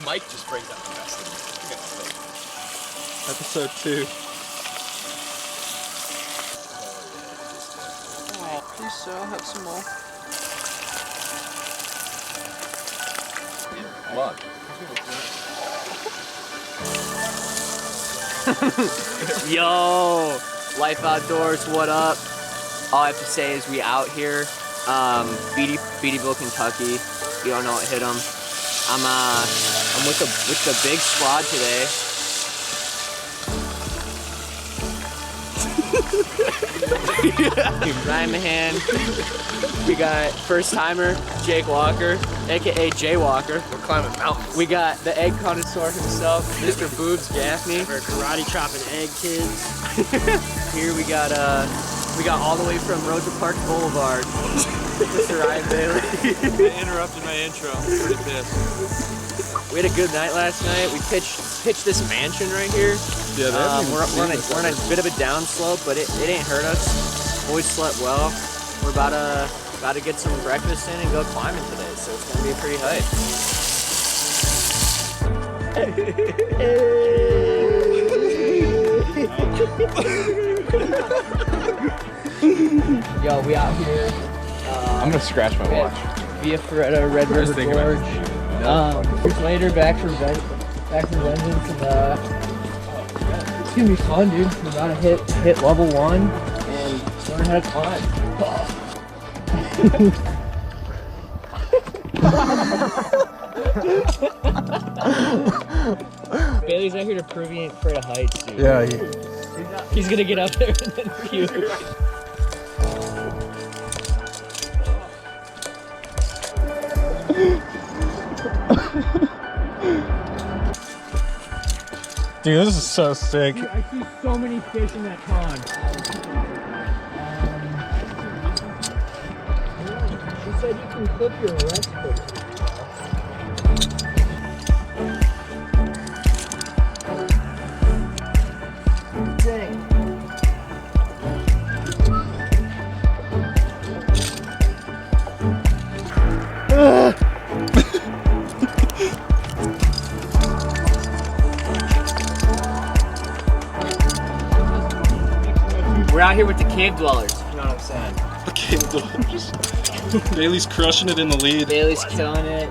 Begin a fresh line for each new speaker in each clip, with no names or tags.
Mike just brings out the best in me.
Episode 2.
Oh, please, sir, I'll have some more.
Come on.
Yo, Life Outdoors, what up? All I have to say is we out here, Beattyville, Kentucky. If you don't know it, hit 'em. I'm with the big squad today. Ryan Mahan. We got first timer Jake Walker, aka Jay Walker.
We're climbing mountains.
We got the egg connoisseur himself, Mr. Boobs Gaffney.
We're karate chopping egg kids.
Here we got all the way from Rosa Parks Boulevard, Mr. Ryan Bailey.
I interrupted my intro. I'm pretty pissed.
We had a good night last night. We pitched this mansion right here.
Yeah,
we're on a bit of a downslope, but it ain't hurt us. Boys slept well. We're about to get some breakfast in and go climbing today, so it's gonna be a pretty hike. Yo, we out here.
I'm gonna scratch my watch.
Via Ferretta, Red River Gorge. Years later, back from Vengeance, and it's gonna be fun, dude. We're about to hit level 1 and learn how to climb. Bailey's out here to prove he ain't afraid of heights, dude.
Yeah,
He's gonna get up there and then puke.
dude, this is so sick.
Dude, I see so many fish in that pond.
She said you can cook your rice cooker. We're out here with the cave dwellers, if you know what I'm saying.
Okay, Bailey's crushing it in the lead.
Bailey's killing it.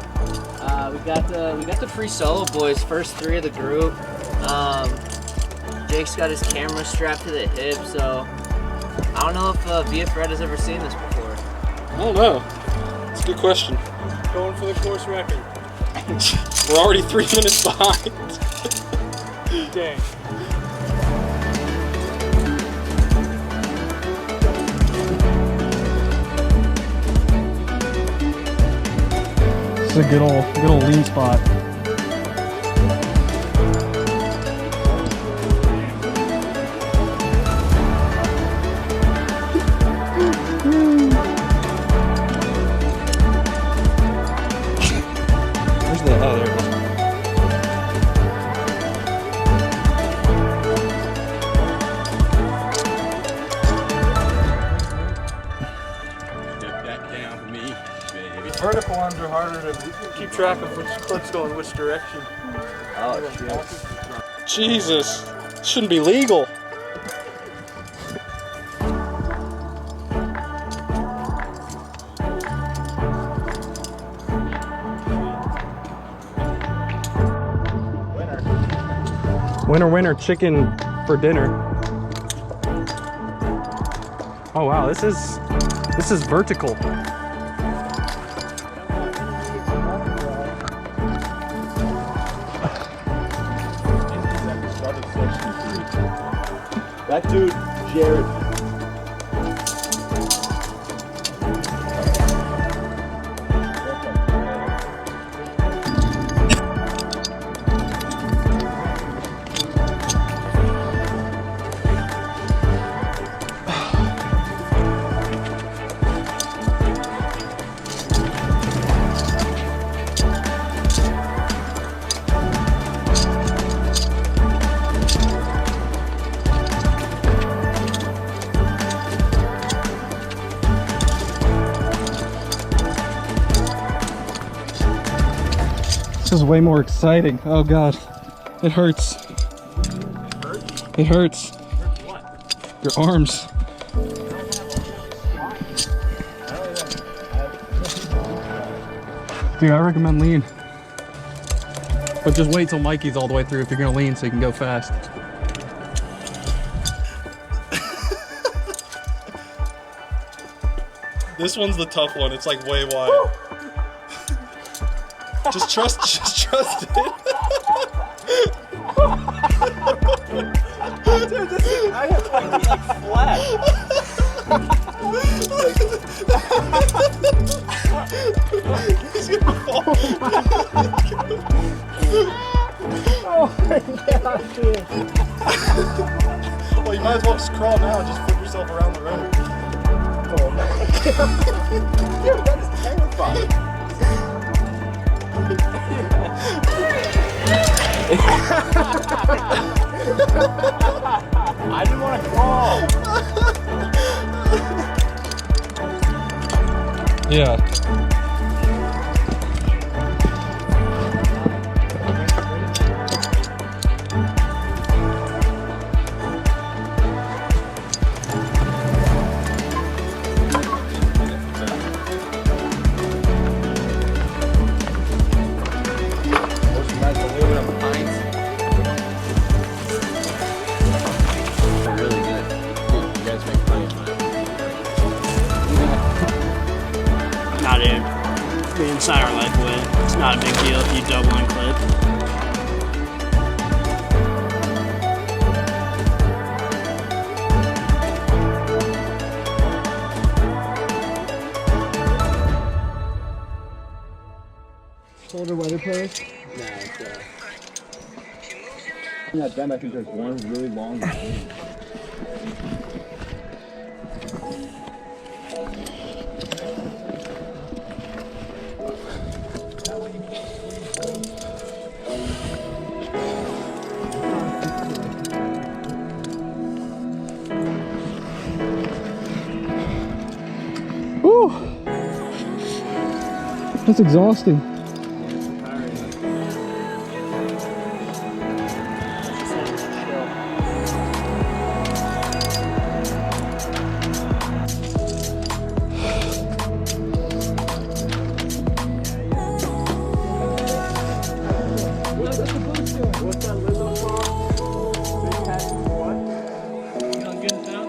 We got the free solo boys, first 3 of the group. Jake's got his camera strapped to the hip, so I don't know if VF Red has ever seen this before.
I don't know. It's a good question.
Going for the course record.
We're already 3 minutes behind.
Dang.
This is a good old lean spot. Where's the, oh, there it is.
Get that down to me, baby.
Vertical ones are harder to keep track of which clip's going which direction.
Oh shit.
Jesus, shouldn't be legal. Winner, winner, chicken for dinner. Oh wow, this is vertical.
That dude, Jared.
This is way more exciting. Oh god, it hurts. It hurts. Your arms. Dude, I recommend lean. But just wait till Mikey's all the way through if you're gonna lean so you can go fast.
This one's the tough one. It's like way wide. Just trust it.
Dude, this is, I have to be like flat.
He's gonna fall.
Oh my god, dude.
Well, you might as well just crawl now and just flip yourself around the road.
Oh my god. Dude, that is terrifying. I didn't want to crawl.
Yeah.
Not it. The ShareAlike way. It's not a big deal if you double and clip.
Shoulder weather players? Nah, it's in that bend, I think there's one really long line.
Woo! That's exhausting.
What's that little song? Big hat what?
Feeling good now?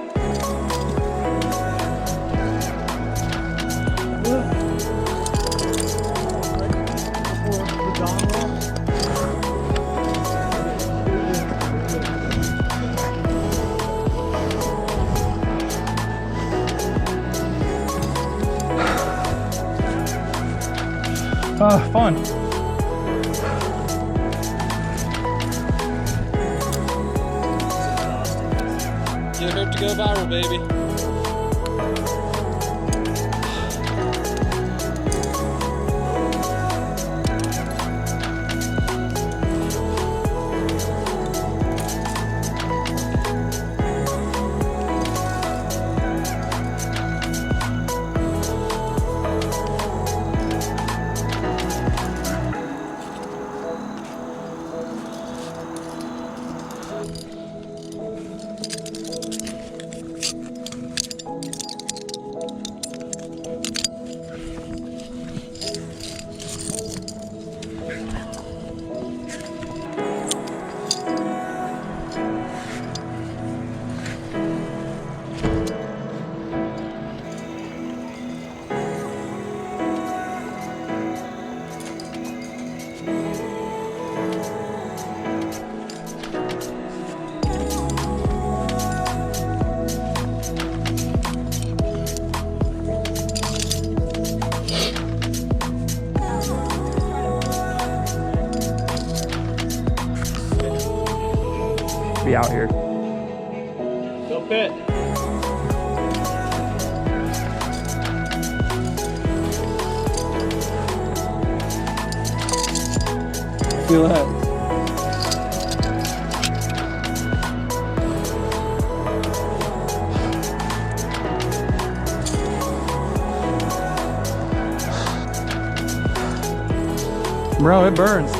Fun.
Get her to go viral, baby.
Be out here.
Go pit.
Feel that. Bro, it burns.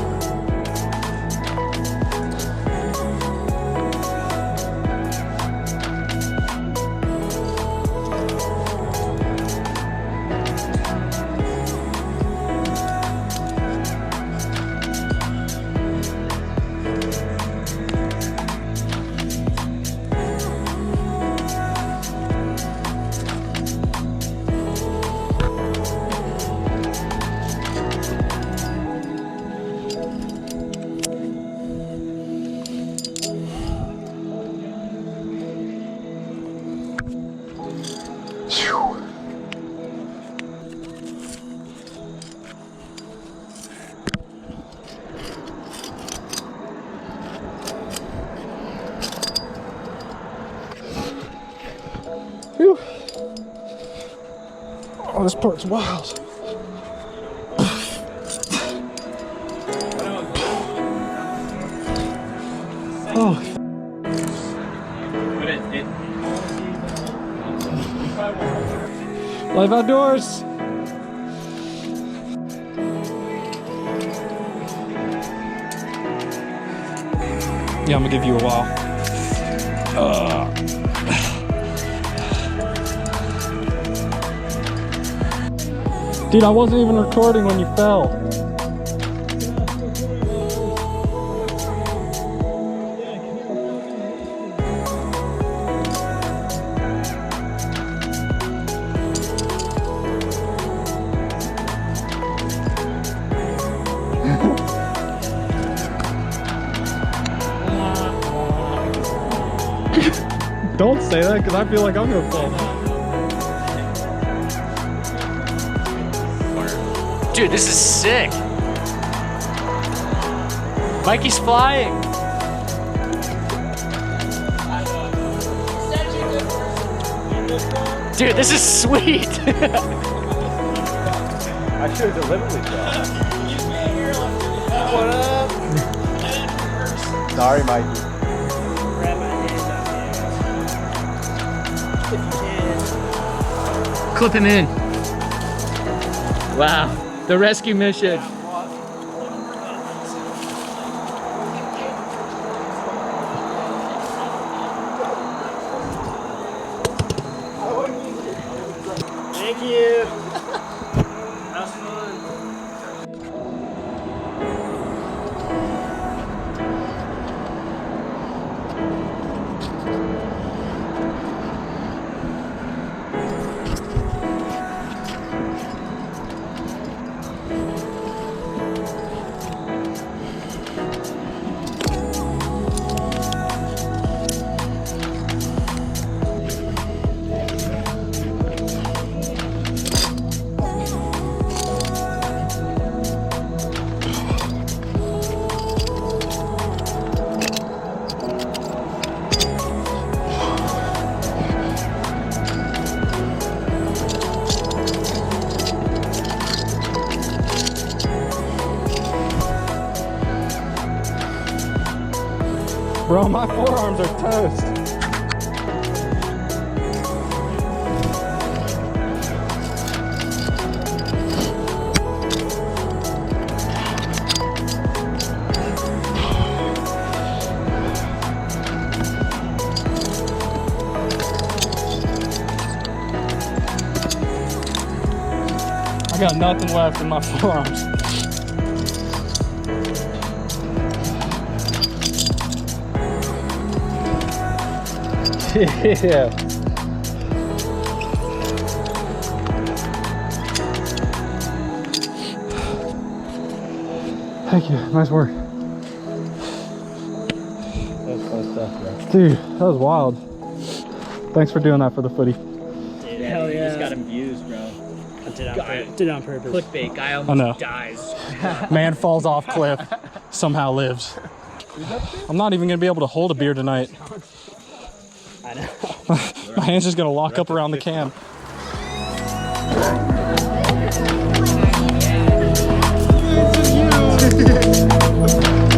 Whew. Oh, this part's wild. Oh. Live outdoors. Yeah, I'm gonna give you a while. Dude, I wasn't even recording when you fell. Don't say that, because I feel like I'm gonna fall.
Dude, this is sick. Mikey's flying. Dude, this is sweet.
I should have deliberately fell. What up? Sorry, Mikey.
Grab my hand up there. If you can.
Clip him in. Wow, the rescue mission.
Thank you. That was fun.
Bro, my forearms are toast. I got nothing left in my forearms. Yeah. Thank you. Nice work.
That's fun stuff, bro.
Dude, that was wild. Thanks for doing that for the footy.
Dude, hell yeah.
He's got him views, bro.
I did it on purpose.
Clickbait. Guy
I know.
almost dies.
Man falls off cliff, somehow lives. I'm not even gonna be able to hold a beer tonight.
I know.
My hand's just gonna lock up around the cam.
It's you.